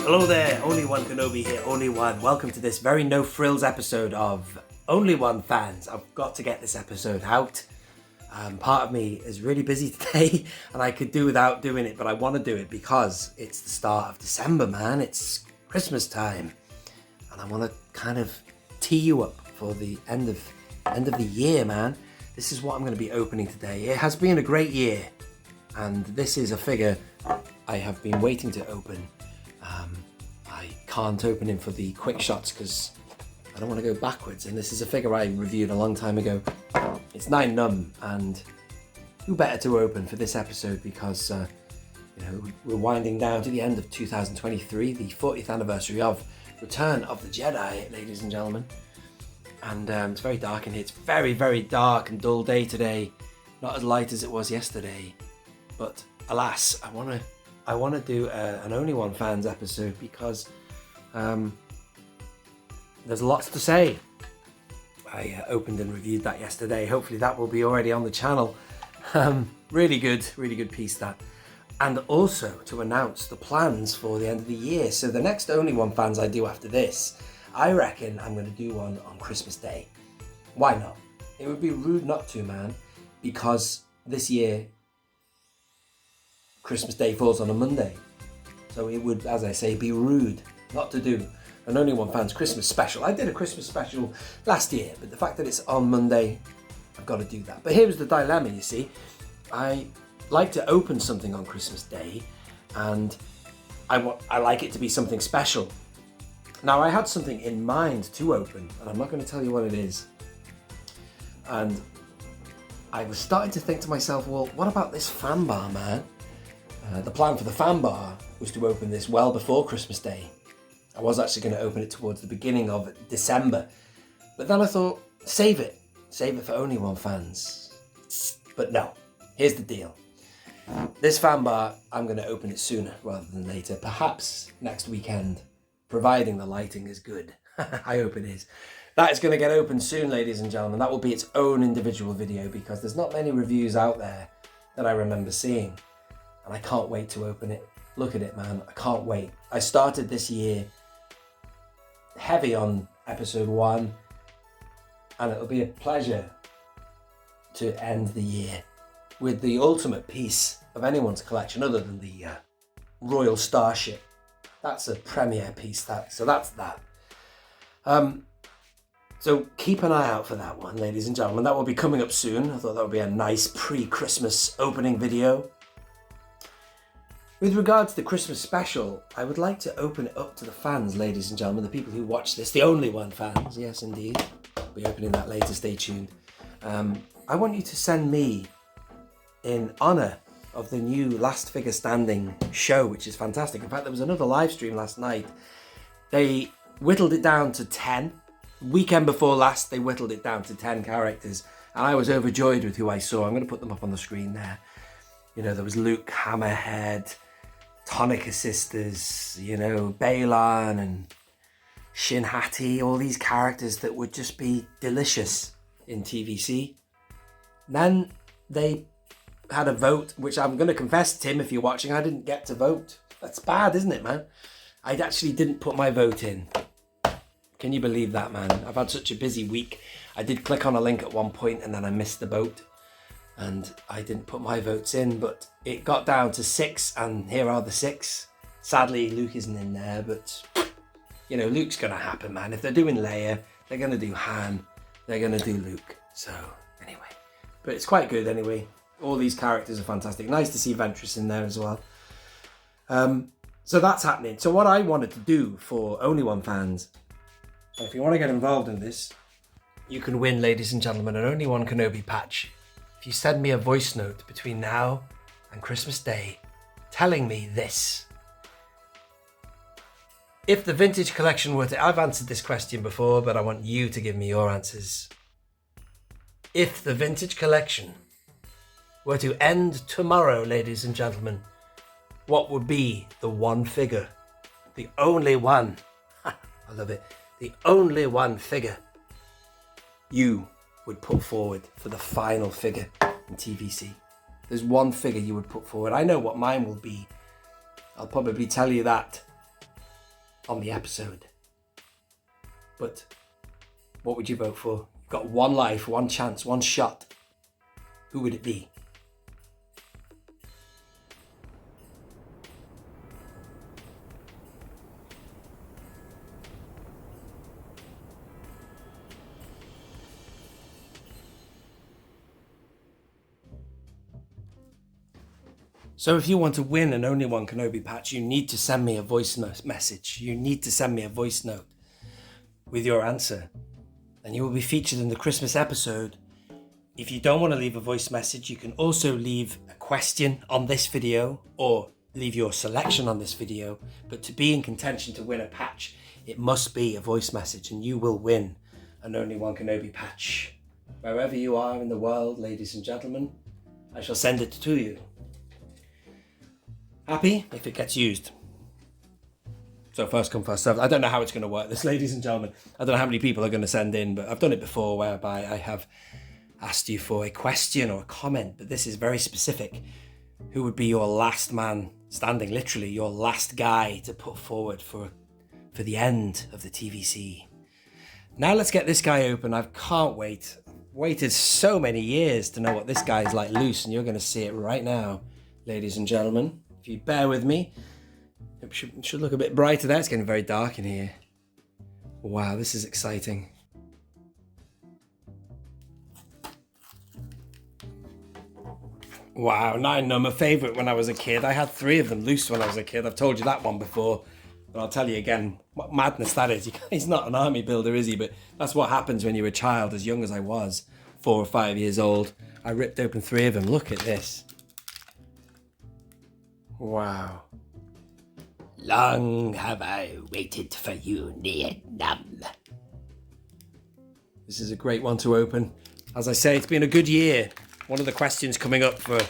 Hello there, Only One Kenobi here, Only One. Welcome to this very no frills episode of Only One Fans. I've got to get this episode out. Part of me is really busy today and I could do without doing it, but I want to do it because it's the start of December, man. It's Christmas time and I want to kind of tee you up for the end of the year, man. This is what I'm going to be opening today. It has been a great year and this is a figure I have been waiting to open. I can't open him for the quick shots because I don't want to go backwards, and this is a figure I reviewed a long time ago. It's Numb, and who better to open for this episode because we're winding down to the end of 2023, the 40th anniversary of Return of the Jedi, ladies and gentlemen. And it's very dark in here. It's very, very dark and dull day today. Not as light as it was yesterday, but alas, I want to do an Only One Fans episode because there's lots to say. I opened and reviewed that yesterday. Hopefully that will be already on the channel. Really good piece that. And also to announce the plans for the end of the year. So the next Only One Fans I do after this, I reckon I'm going to do one on Christmas Day. Why not? It would be rude not to, man, because this year Christmas Day falls on a Monday. So it would, as I say, be rude not to do an Only One Fans Christmas special. I did a Christmas special last year, but the fact that it's on Monday, I've got to do that. But here's the dilemma, you see. I like to open something on Christmas Day, and I like it to be something special. Now, I had something in mind to open, and I'm not going to tell you what it is. And I was starting to think to myself, well, what about this Fambaa, man? The plan for the Fambaa was to open this well before Christmas Day. I was actually going to open it towards the beginning of December. But then I thought, save it for Only One Fans. But no, here's the deal. This Fambaa, I'm going to open it sooner rather than later. Perhaps next weekend, providing the lighting is good. I hope it is. That is going to get opened soon, ladies and gentlemen. That will be its own individual video because there's not many reviews out there that I remember seeing. And I can't wait to open it. Look at it, man. I can't wait. I started this year heavy on episode 1, and it'll be a pleasure to end the year with the ultimate piece of anyone's collection other than the Royal Starship. That's a premiere piece, so that's that. So keep an eye out for that one, ladies and gentlemen. That will be coming up soon. I thought that would be a nice pre-Christmas opening video. With regards to the Christmas special, I would like to open it up to the fans, ladies and gentlemen, the people who watch this, the Only One Fans, yes indeed. I'll be opening that later, stay tuned. I want you to send me, in honour of the new Last Figure Standing show, which is fantastic. In fact, there was another live stream last night. They whittled it down to 10. Weekend before last, they whittled it down to 10 characters, and I was overjoyed with who I saw. I'm going to put them up on the screen there. You know, there was Luke, Hammerhead, Tonica Sisters, you know, Balan and Shin Hati, all these characters that would just be delicious in TVC. Then they had a vote, which I'm going to confess, Tim, if you're watching, I didn't get to vote. That's bad, isn't it, man? I actually didn't put my vote in. Can you believe that, man? I've had such a busy week. I did click on a link at one point and then I missed the boat. And I didn't put my votes in, but it got down to 6, and here are the 6. Sadly, Luke isn't in there, but, you know, Luke's going to happen, man. If they're doing Leia, they're going to do Han, they're going to do Luke. So, anyway. But it's quite good anyway. All these characters are fantastic. Nice to see Ventress in there as well. So that's happening. So what I wanted to do for Only One fans, if you want to get involved in this, you can win, ladies and gentlemen, an Only One Kenobi patch. If you send me a voice note between now and Christmas Day telling me this. If the vintage collection were to... I've answered this question before, but I want you to give me your answers. If the vintage collection were to end tomorrow, ladies and gentlemen, what would be the one figure? The only one. I love it. The only one figure you would put forward for the final figure in TVC. There's one figure you would put forward. I know what mine will be. I'll probably tell you that on the episode. But what would you vote for? You've got one life, one chance, one shot. Who would it be? So if you want to win an Only One Kenobi patch, you need to send me a voice message. You need to send me a voice note with your answer. And you will be featured in the Christmas episode. If you don't want to leave a voice message, you can also leave a question on this video or leave your selection on this video. But to be in contention to win a patch, it must be a voice message, and you will win an Only One Kenobi patch. Wherever you are in the world, ladies and gentlemen, I shall send it to you. Happy if it gets used. So first come, first served. I don't know how it's going to work this, ladies and gentlemen. I don't know how many people are going to send in, but I've done it before whereby I have asked you for a question or a comment, but this is very specific. Who would be your last man standing, literally your last guy to put forward for the end of the TVC? Now let's get this guy open. I can't wait. I've waited so many years to know what this guy is like loose, and you're going to see it right now, ladies and gentlemen. If you bear with me, it should look a bit brighter there. It's getting very dark in here. Wow, this is exciting. Wow, Numb, a favourite when I was a kid. I had 3 of them loose when I was a kid. I've told you that one before, but I'll tell you again what madness that is. He's not an army builder, is he? But that's what happens when you're a child, as young as I was, 4 or 5 years old. I ripped open 3 of them. Look at this. Wow. Long have I waited for you, Nien. This is a great one to open. As I say, it's been a good year. One of the questions coming up for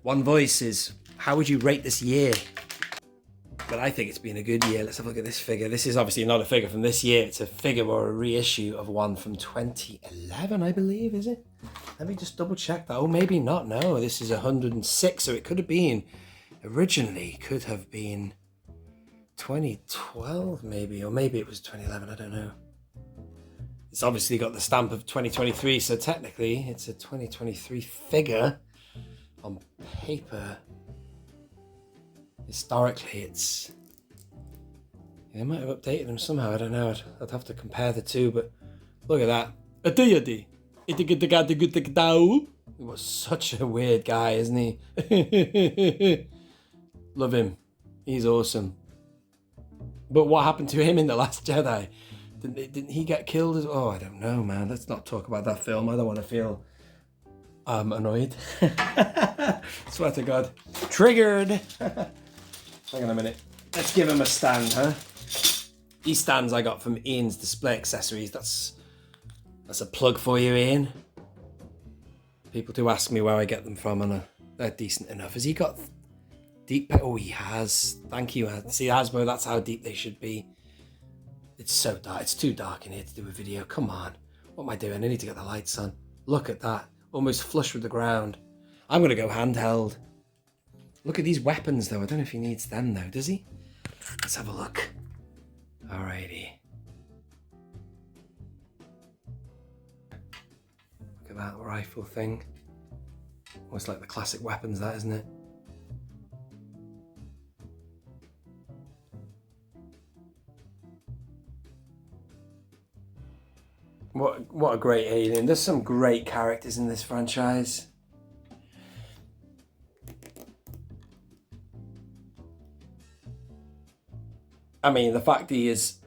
One Voice is, how would you rate this year? But I think it's been a good year. Let's have a look at this figure. This is obviously not a figure from this year. It's a figure or a reissue of one from 2011, I believe, is it? Let me just double check that. Oh, maybe not. No, this is 106, so it could have been... Originally, could have been 2012 maybe, or maybe it was 2011, I don't know. It's obviously got the stamp of 2023, so technically it's a 2023 figure on paper. Historically, it's... They might have updated them somehow, I don't know. I'd have to compare the two, but look at that. He was such a weird guy, isn't he? Love him. He's awesome. But what happened to him in The Last Jedi? Didn't he get killed as... Oh, I don't know, man. Let's not talk about that film. I don't want to feel annoyed. Swear to God. Triggered. Hang on a minute. Let's give him a stand, huh? These stands I got from Ian's Display Accessories. That's a plug for you, Ian. People do ask me where I get them from, and they're decent enough. Has he got... deep? Oh, he has. Thank you. See, Hasbro, that's how deep they should be. It's so dark. It's too dark in here to do a video. Come on. What am I doing? I need to get the lights on. Look at that. Almost flush with the ground. I'm going to go handheld. Look at these weapons, though. I don't know if he needs them, though. Does he? Let's have a look. Alrighty. at that rifle thing. Almost like the classic weapons, that, isn't it? What a great alien. There's some great characters in this franchise. I mean, the fact he is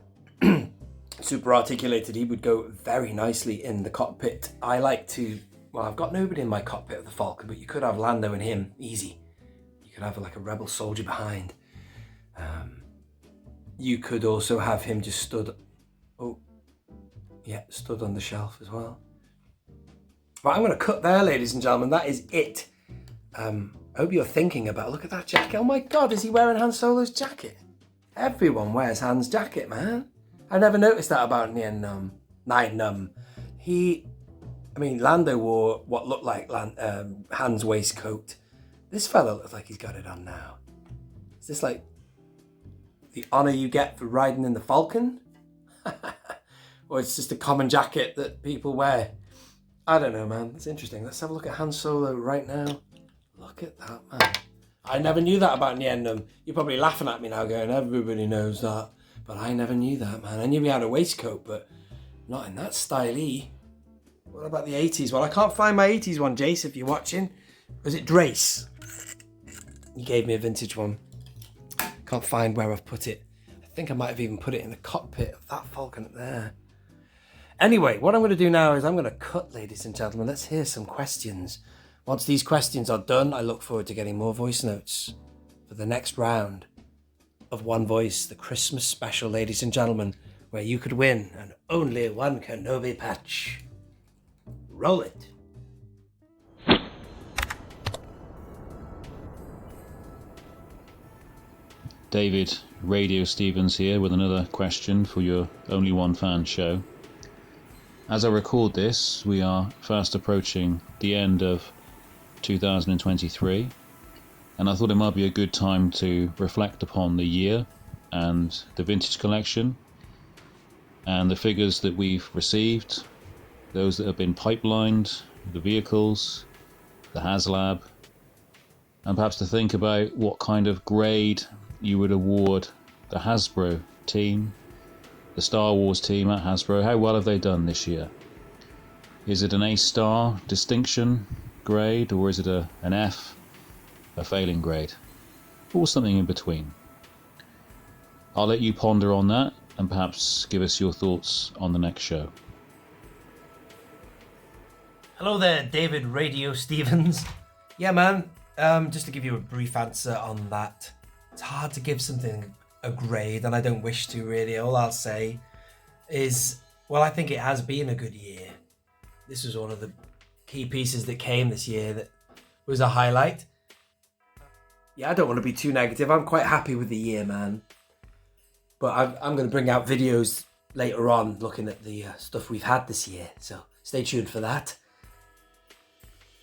super articulated, he would go very nicely in the cockpit. I like to, well, I've got nobody in my cockpit of the Falcon, but you could have Lando and him, easy. You could have like a rebel soldier behind. You could also have him just stood, stood on the shelf as well. But I'm going to cut there, ladies and gentlemen. That is it. I hope you're thinking about, look at that jacket. Oh my God, is he wearing Han Solo's jacket? Everyone wears Han's jacket, man. I never noticed that about Nien Numb. Lando wore what looked like Han's waistcoat. This fella looks like he's got it on now. Is this like the honour you get for riding in the Falcon? Or it's just a common jacket that people wear? I don't know, man. It's interesting. Let's have a look at Han Solo right now. Look at that, man. I never knew that about Nien Numb. You're probably laughing at me now going, everybody knows that. But I never knew that, man. I knew he had a waistcoat, but not in that style-y. What about the 80s? Well, I can't find my 80s one, Jace, if you're watching. Was it Drace? You gave me a vintage one. Can't find where I've put it. I think I might have even put it in the cockpit of that Falcon up there. Anyway, what I'm going to do now is I'm going to cut, ladies and gentlemen. Let's hear some questions. Once these questions are done, I look forward to getting more voice notes for the next round of One Voice, the Christmas special, ladies and gentlemen, where you could win an only One Kenobi patch. Roll it. David Radio Stevens here with another question for your Only One Fan show. As I record this, we are fast approaching the end of 2023, and I thought it might be a good time to reflect upon the year and the vintage collection and the figures that we've received, those that have been pipelined, the vehicles, the HasLab, and perhaps to think about what kind of grade you would award the Hasbro team, the Star Wars team at Hasbro. How well have they done this year? Is it an A-star distinction grade, or is it an F, a failing grade, or something in between? I'll let you ponder on that and perhaps give us your thoughts on the next show. Hello there, David Radio Stevens. Yeah, man, just to give you a brief answer on that. It's hard to give something a grade, and I don't wish to really. All I'll say is, well, I think it has been a good year. This was one of the key pieces that came this year that was a highlight. Yeah, I don't want to be too negative. I'm quite happy with the year, man. But I'm going to bring out videos later on looking at the stuff we've had this year. So stay tuned for that.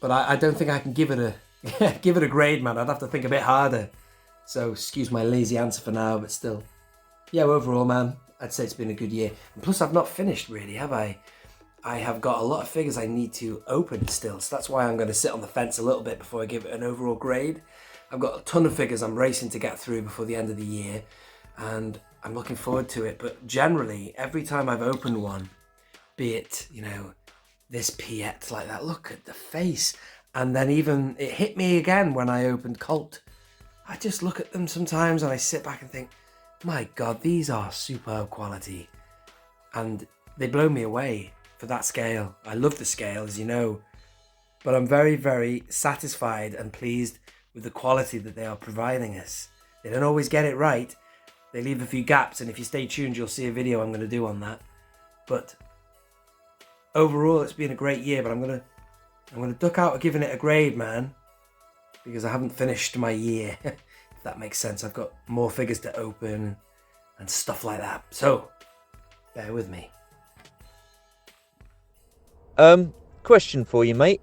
But I don't think I can give it a grade, man. I'd have to think a bit harder. So excuse my lazy answer for now, but still. Yeah, overall, man, I'd say it's been a good year. And plus, I've not finished really, have I? I have got a lot of figures I need to open still. So that's why I'm going to sit on the fence a little bit before I give it an overall grade. I've got a ton of figures I'm racing to get through before the end of the year. And I'm looking forward to it. But generally, every time I've opened one, be it, this Piet like that, look at the face. And then even, it hit me again when I opened Colt. I just look at them sometimes and I sit back and think, my God, these are superb quality. And they blow me away for that scale. I love the scale, as you know. But I'm very, very satisfied and pleased with the quality that they are providing us. They don't always get it right. They leave a few gaps, and if you stay tuned, you'll see a video I'm going to do on that. But overall, it's been a great year, but I'm going to duck out of giving it a grade, man, because I haven't finished my year, if that makes sense. I've got more figures to open and stuff like that. So, bear with me. Question for you, mate.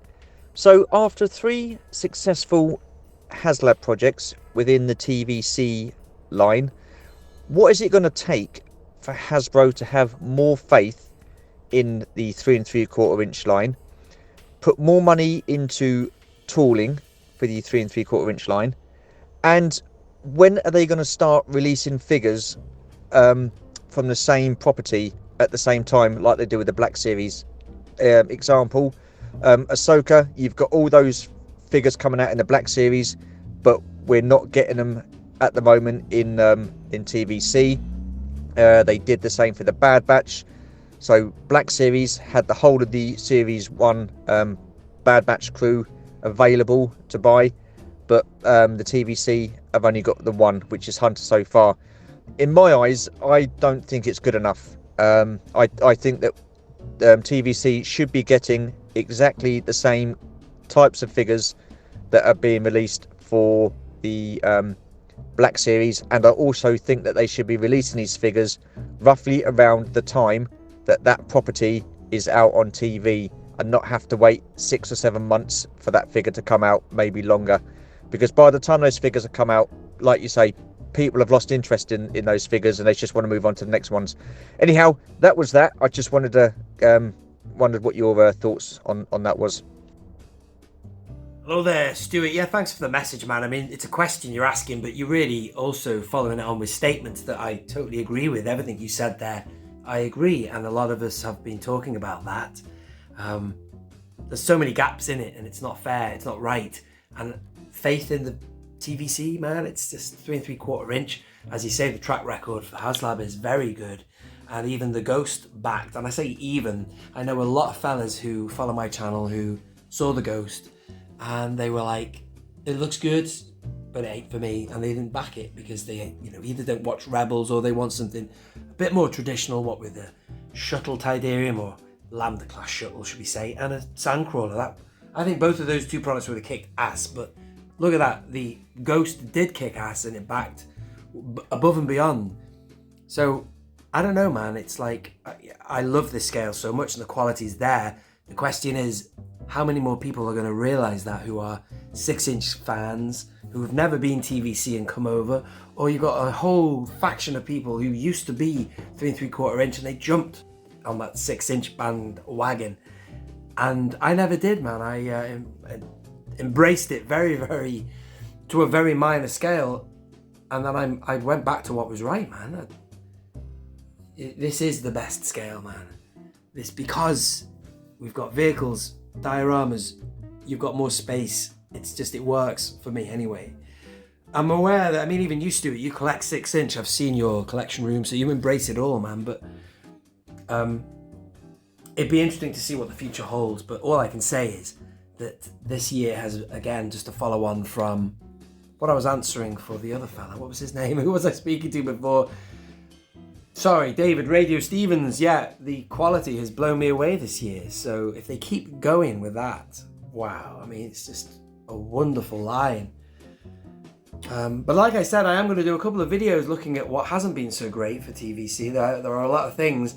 So, after 3 successful HasLab projects within the TVC line, what is it going to take for Hasbro to have more faith in the 3 3/4 inch line? put more money into tooling for the 3 3/4 inch line? And when are they going to start releasing figures from the same property at the same time, like they do with the Black Series? Example, Ahsoka, you've got all those figures coming out in the Black Series, but we're not getting them at the moment in TVC. They did the same for the Bad Batch. So Black Series had the whole of the Series 1 Bad Batch crew available to buy, but the TVC have only got the one, which is Hunter so far. In my eyes, I don't think it's good enough. I think that TVC should be getting exactly the same types of figures that are being released for the Black Series, and I also think that they should be releasing these figures roughly around the time that property is out on TV, and not have to wait 6 or 7 months for that figure to come out, maybe longer, because by the time those figures have come out, like you say, people have lost interest in those figures and they just want to move on to the next ones. Anyhow, that was that. I just wanted to wondered what your thoughts on that was. Hello there, Stuart. Yeah, thanks for the message, man. I mean, it's a question you're asking, but you're really also following it on with statements that I totally agree with. Everything you said there, I agree, and a lot of us have been talking about that. There's so many gaps in it, and it's not fair, it's not right. And faith in the TVC, man, it's just 3 3/4 inch. As you say, the track record for HasLab is very good. And even the Ghost backed, and I say even, I know a lot of fellas who follow my channel who saw the Ghost and they were like, it looks good, but it ain't for me, and they didn't back it because they, either don't watch Rebels or they want something a bit more traditional, what with a shuttle Tidarium or Lambda class shuttle, should we say, and a Sandcrawler. That, I think both of those two products would have kicked ass, but look at that, the Ghost did kick ass and it backed above and beyond. So I don't know, man. It's like, I love this scale so much and the quality's there. The question is, how many more people are going to realise that, who are 6-inch fans, who have never been TVC and come over, or you've got a whole faction of people who used to be 3 3/4 inch and they jumped on that 6-inch bandwagon. And I never did, man. I embraced it very, very, to a very minor scale. And then I went back to what was right, man. This is the best scale, man. This, because we've got vehicles, dioramas, you've got more space. It's just, it works for me anyway. I'm aware that, I mean, even you, Stuart, you collect 6-inch. I've seen your collection room, so you embrace it all, man. But it'd be interesting to see what the future holds. But all I can say is that this year has, again, just to follow on from what I was answering for the other fella. What was his name? Who was I speaking to before? Sorry, David, Radio Stevens. Yeah, the quality has blown me away this year. So if they keep going with that, wow. I mean, it's just a wonderful line. But like I said, I am going to do a couple of videos looking at what hasn't been so great for TVC. There are a lot of things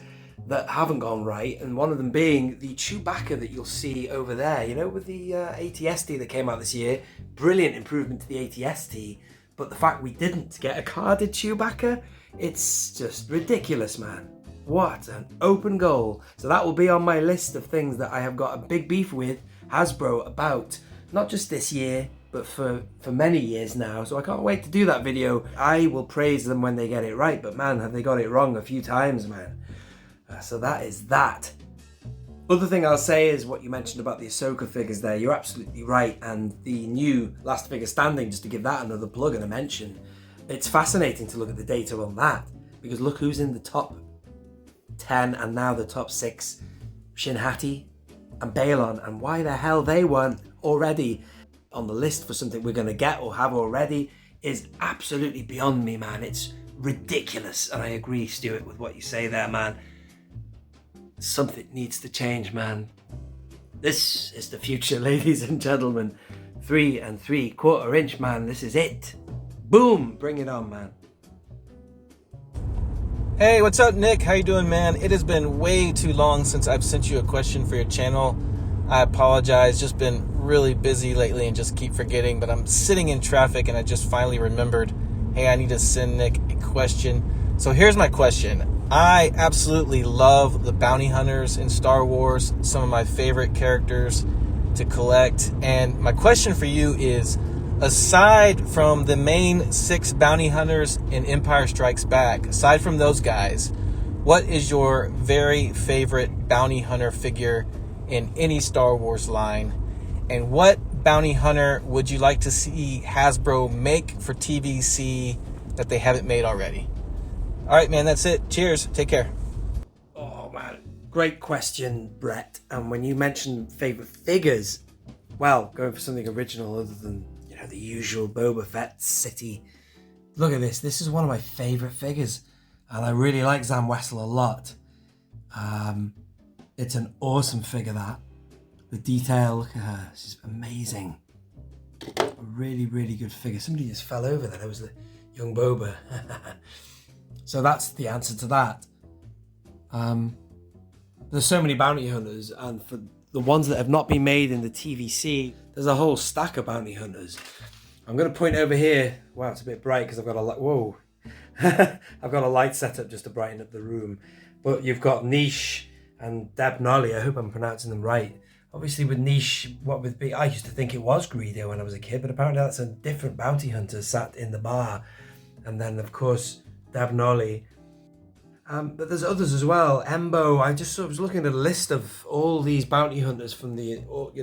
that haven't gone right, and one of them being the Chewbacca that you'll see over there, with the ATST that came out this year. Brilliant improvement to the ATST, but the fact we didn't get a carded Chewbacca, it's just ridiculous, man. What an open goal. So that will be on my list of things that I have got a big beef with Hasbro about, not just this year, but for many years now. So I can't wait to do that video. I will praise them when they get it right, but man, have they got it wrong a few times, man. So that is that. Other thing I'll say is what you mentioned about the Ahsoka figures there. You're absolutely right. And the new Last Figure Standing, just to give that another plug and a mention, it's fascinating to look at the data on that, because look who's in the top 10 and now the top 6, Shin Hati and Balon, and why the hell they weren't already on the list for something we're going to get or have already is absolutely beyond me, man. It's ridiculous. And I agree, Stuart, with what you say there, man. Something needs to change, man. This is the future, ladies and gentlemen. 3 3/4 inch, man. This is it. Boom! Bring it on, man. Hey, what's up, Nick? How you doing, man? It has been way too long since I've sent you a question for your channel. I apologize. Just been really busy lately and just keep forgetting, but I'm sitting in traffic and I just finally remembered, hey, I need to send Nick a question. So here's my question. I absolutely love the bounty hunters in Star Wars, some of my favorite characters. to collect. And my question for you is, aside from the main 6 bounty hunters in Empire Strikes Back, aside from those guys, what is your very favorite bounty hunter figure in any Star Wars line? And what bounty hunter would you like to see Hasbro make for TVC that they haven't made already? All right, man, that's it. Cheers. Take care. Oh, man. Great question, Brett. And when you mentioned favourite figures, well, going for something original other than, the usual Boba Fett City. Look at this. This is one of my favourite figures. And I really like Zam Wesell a lot. It's an awesome figure, that. The detail, look at her. She's amazing. A really, really good figure. Somebody just fell over there. That was the young Boba. So that's the answer to that. There's so many bounty hunters, and for the ones that have not been made in the TVC, there's a whole stack of bounty hunters. I'm going to point over here. Wow, it's a bit bright because I've got a light. Whoa. I've got a light set up just to brighten up the room. But you've got Niche and Deb Nolly. I hope I'm pronouncing them right. Obviously with Niche, I used to think it was Greedo when I was a kid, but apparently that's a different bounty hunter sat in the bar. And then, of course, Deb Nolly. But there's others as well. Embo. I just was looking at a list of all these bounty hunters from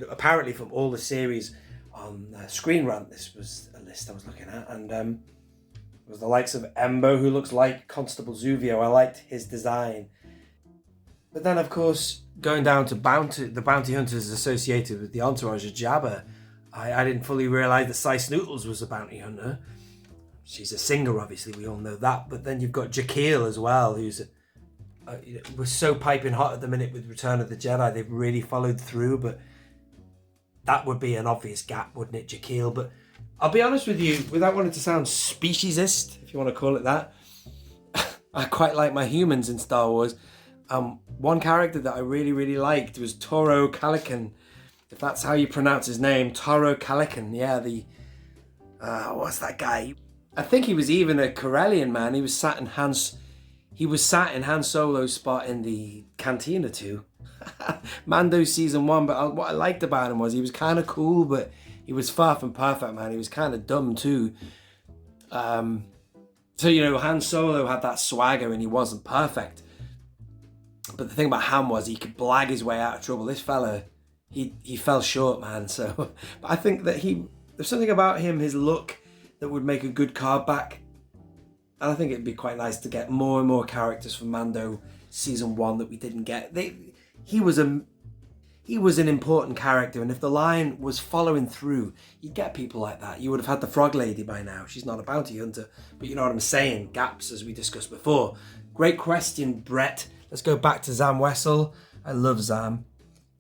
apparently from all the series on Screen Rant. This was a list I was looking at, and it was the likes of Embo, who looks like Constable Zuvio. I liked his design. But then, of course, going down to the bounty hunters associated with the entourage of Jabba, I didn't fully realise that Sy Snootles was a bounty hunter. She's a singer, obviously, we all know that. But then you've got Jaquil as well, who's was so piping hot at the minute with Return of the Jedi. They've really followed through, but that would be an obvious gap, wouldn't it, Jaquil? But I'll be honest with you, without wanting to sound speciesist, if you want to call it that, I quite like my humans in Star Wars. One character that I really, really liked was Toro Calican, if that's how you pronounce his name. Toro Calican, yeah, what's that guy? I think he was even a Corellian man. He was sat in Han Solo's spot in the Cantina too. Mando season 1, but what I liked about him was he was kind of cool, but he was far from perfect, man. He was kind of dumb too. So, Han Solo had that swagger and he wasn't perfect. But the thing about Han was he could blag his way out of trouble. This fella, he fell short, man. So, but I think that there's something about him, his look, that would make a good card back. And I think it'd be quite nice to get more and more characters from Mando season 1 that we didn't get. He was an important character, and if the line was following through, you'd get people like that. You would have had the Frog Lady by now. She's not a bounty hunter, but you know what I'm saying. Gaps, as we discussed before. Great question, Brett. Let's go back to Zam Wesell. I love Zam.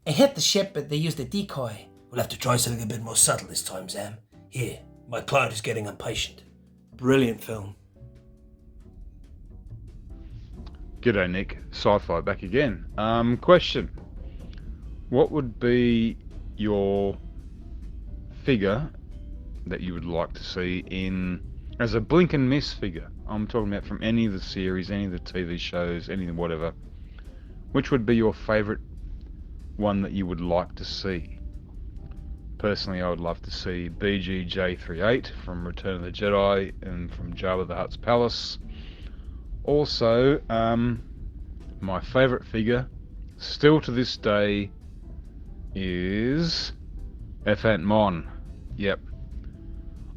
It hit the ship, but they used a decoy. We'll have to try something a bit more subtle this time, Zam. Here, my client is getting impatient. Brilliant film. G'day Nick, Sci-Fi back again. Question. What would be your figure that you would like to see as a blink and miss figure? I'm talking about from any of the series, any of the TV shows, anything, whatever. Which would be your favourite one that you would like to see? Personally, I would love to see BG-J38 from Return of the Jedi and from Jabba the Hutt's palace. Also, my favourite figure, still to this day, is F.Ant Mon. Yep.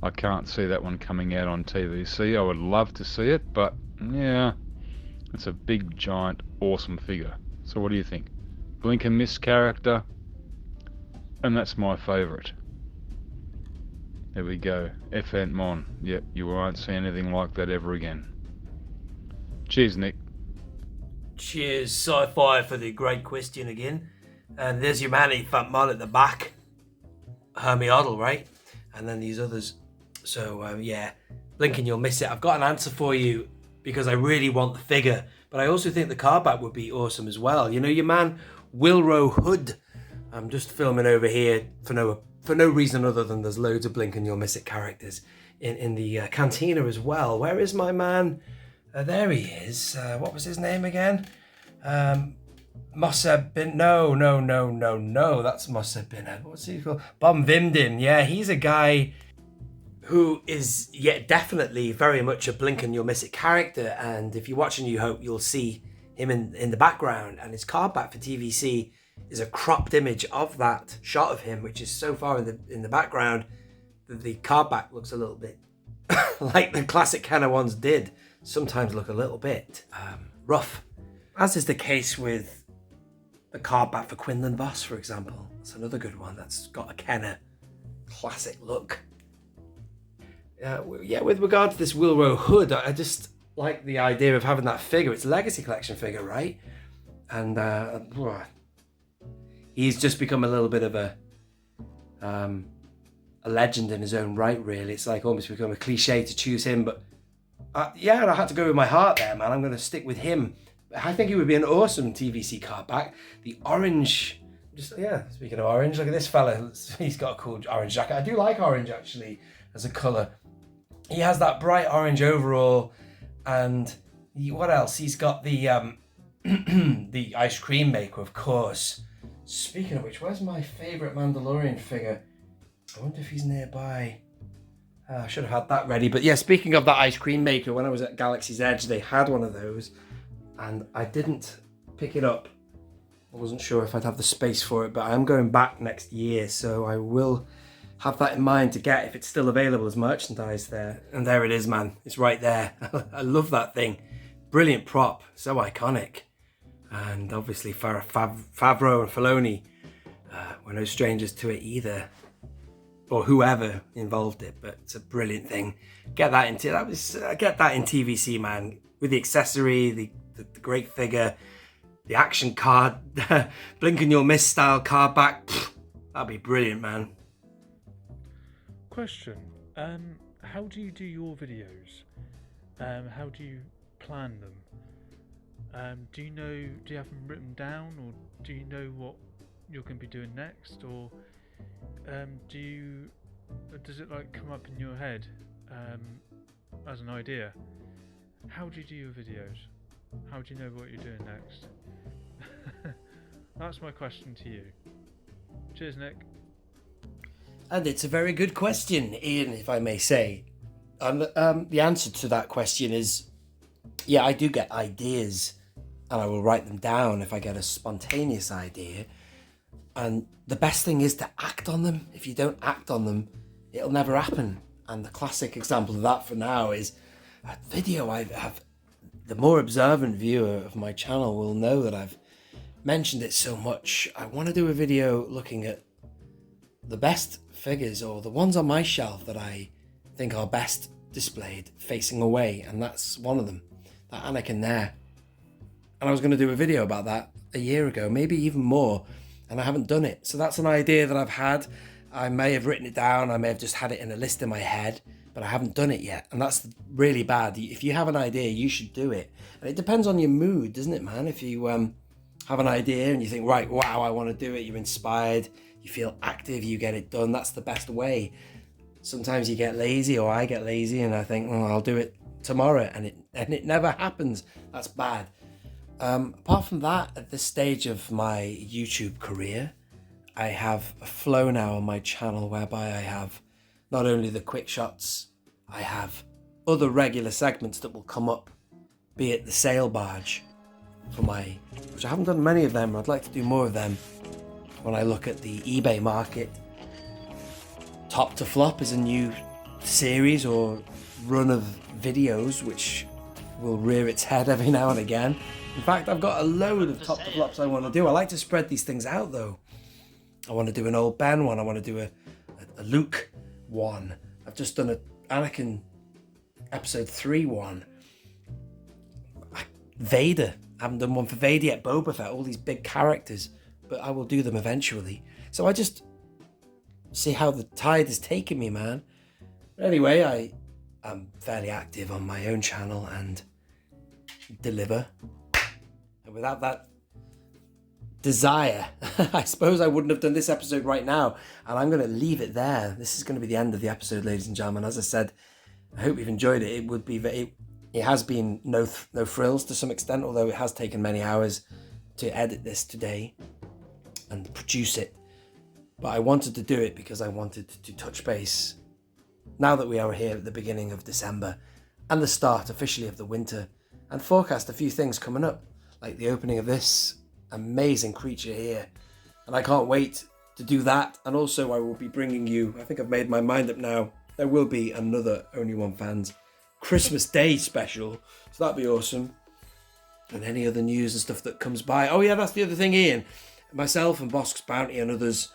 I can't see that one coming out on TVC. I would love to see it, but yeah, it's a big, giant, awesome figure. So what do you think? Blink and miss character, and that's my favourite. There we go, F.Ant Mon. Yep, you won't see anything like that ever again. Cheers, Nick. Cheers, Sci-Fi, for the great question again. And there's your man, Fat Mon at the back. Hermie Oddle, right? And then these others. So, yeah, blink and you'll miss it. I've got an answer for you because I really want the figure. But I also think the card back would be awesome as well. You know, your man, Wilro Hood. I'm just filming over here for no reason other than there's loads of blink and you'll miss it characters in the cantina as well. Where is my man? There he is. What was his name again? Musa Bin. No. That's Musa Bin. What's he called? Bom Vimdin. Yeah, he's a guy who is definitely very much a blink and you'll miss it character. And if you watch A New Hope, you'll see him in the background. And his card back for TVC is a cropped image of that shot of him, which is so far in the background that the card back looks a little bit like the classic Kenner ones did. Sometimes look a little bit rough, as is the case with the card back for Quinlan Voss, for example. That's another good one that's got a Kenner classic look. With regard to this Wilro hood, I just like the idea of having that figure. It's a Legacy Collection figure, right? And he's just become a little bit of a legend in his own right, really. It's like almost become a cliche to choose him, but I had to go with my heart there, man. I'm going to stick with him. I think he would be an awesome TVC card back. The orange, speaking of orange, look at this fella. He's got a cool orange jacket. I do like orange, actually, as a colour. He has that bright orange overall, and what else? He's got the the ice cream maker, of course. Speaking of which, where's my favourite Mandalorian figure? I wonder if he's nearby. I should have had that ready. But yeah, speaking of that ice cream maker, when I was at Galaxy's Edge, they had one of those, and I didn't pick it up. I wasn't sure if I'd have the space for it, but I'm going back next year, so I will have that in mind to get if it's still available as merchandise there. And there it is, man. It's right there. I love that thing. Brilliant prop. So iconic. And obviously Favreau and Filoni were no strangers to it either. Or whoever involved it, but it's a brilliant thing. Get that in TVC, man. With the accessory, the great figure, the action card, blink and you'll miss style card back. That'd be brilliant, man. Question: how do you do your videos? How do you plan them? Do you have them written down, or do you know what you're going to be doing next, or does it like come up in your head as an idea? How do you do your videos? How do you know what you're doing next? That's my question to you. Cheers, Nick. And it's a very good question, Ian, if I may say. And the answer to that question is, I do get ideas, and I will write them down if I get a spontaneous idea. And the best thing is to act on them. If you don't act on them, it'll never happen. And the classic example of that for now is a video I have. The more observant viewer of my channel will know that I've mentioned it so much. I want to do a video looking at the best figures, or the ones on my shelf that I think are best displayed facing away, and that's one of them, that Anakin there. And I was going to do a video about that a year ago, maybe even more, and I haven't done it. So that's an idea that I've had. I may have written it down, I may have just had it in a list in my head, but I haven't done it yet, and that's really bad. If you have an idea, you should do it. And it depends on your mood, doesn't it, man? If you have an idea and you think, right, wow, I want to do it, you're inspired, you feel active, you get it done, that's the best way. Sometimes you get lazy, or I get lazy, and I think, I'll do it tomorrow, and it never happens. That's bad. Apart from that, at this stage of my YouTube career, I have a flow now on my channel whereby I have not only the quick shots, I have other regular segments that will come up, be it the sail barge which I haven't done many of them. I'd like to do more of them. When I look at the eBay market, Top to Flop is a new series or run of videos which will rear its head every now and again. In fact, I've got a load of Top to Flops I want to do. I like to spread these things out though. I want to do an old Ben one. I want to do a Luke one. I've just done a Anakin episode 3 one. Vader. I haven't done one for Vader yet. Boba Fett. All these big characters. But I will do them eventually. So I just see how the tide is taking me, man. But anyway, I am fairly active on my own channel and deliver. And without that desire, I suppose I wouldn't have done this episode right now. And I'm going to leave it there. This is going to be the end of the episode, ladies and gentlemen. As I said, I hope you've enjoyed it. It has been no frills to some extent, although it has taken many hours to edit this today and produce it. But I wanted to do it because I wanted to touch base now that we are here at the beginning of December and the start officially of the winter, and forecast a few things coming up, like the opening of this amazing creature here. And I can't wait to do that. And also I will be bringing you, I think I've made my mind up now, there will be another Only One Fans Christmas Day special. So that'd be awesome. And any other news and stuff that comes by. Oh yeah, that's the other thing, Ian. Myself and Bosk's Bounty and others,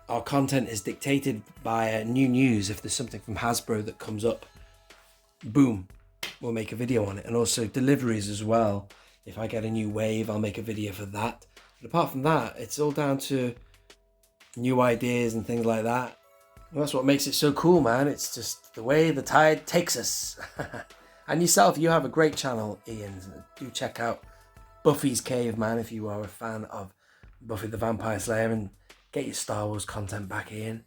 our content is dictated by new news. If there's something from Hasbro that comes up, boom, we'll make a video on it. And also deliveries as well. If I get a new wave, I'll make a video for that. But apart from that, it's all down to new ideas and things like that. And that's what makes it so cool, man. It's just the way the tide takes us. And yourself, you have a great channel, Ian. Do check out Buffy's Cave, man, if you are a fan of Buffy the Vampire Slayer, and get your Star Wars content back, Ian.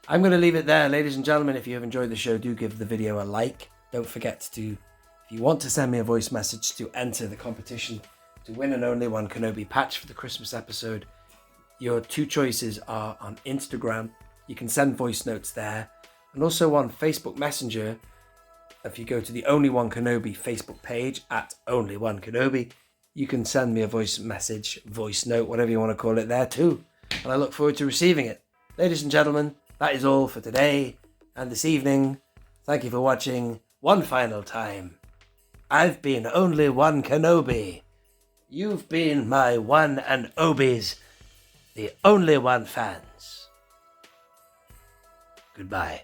I'm going to leave it there, ladies and gentlemen. If you have enjoyed the show, do give the video a like. Don't forget to, if you want to send me a voice message to enter the competition to win an Only One Kenobi patch for the Christmas episode, your two choices are on Instagram. You can send voice notes there, and also on Facebook Messenger. If you go to the Only One Kenobi Facebook page at Only One Kenobi, you can send me a voice message, voice note, whatever you want to call it there too. And I look forward to receiving it. Ladies and gentlemen, that is all for today and this evening. Thank you for watching one final time. I've been Only One Kenobi. You've been my one and Obies, the Only One Fans. Goodbye.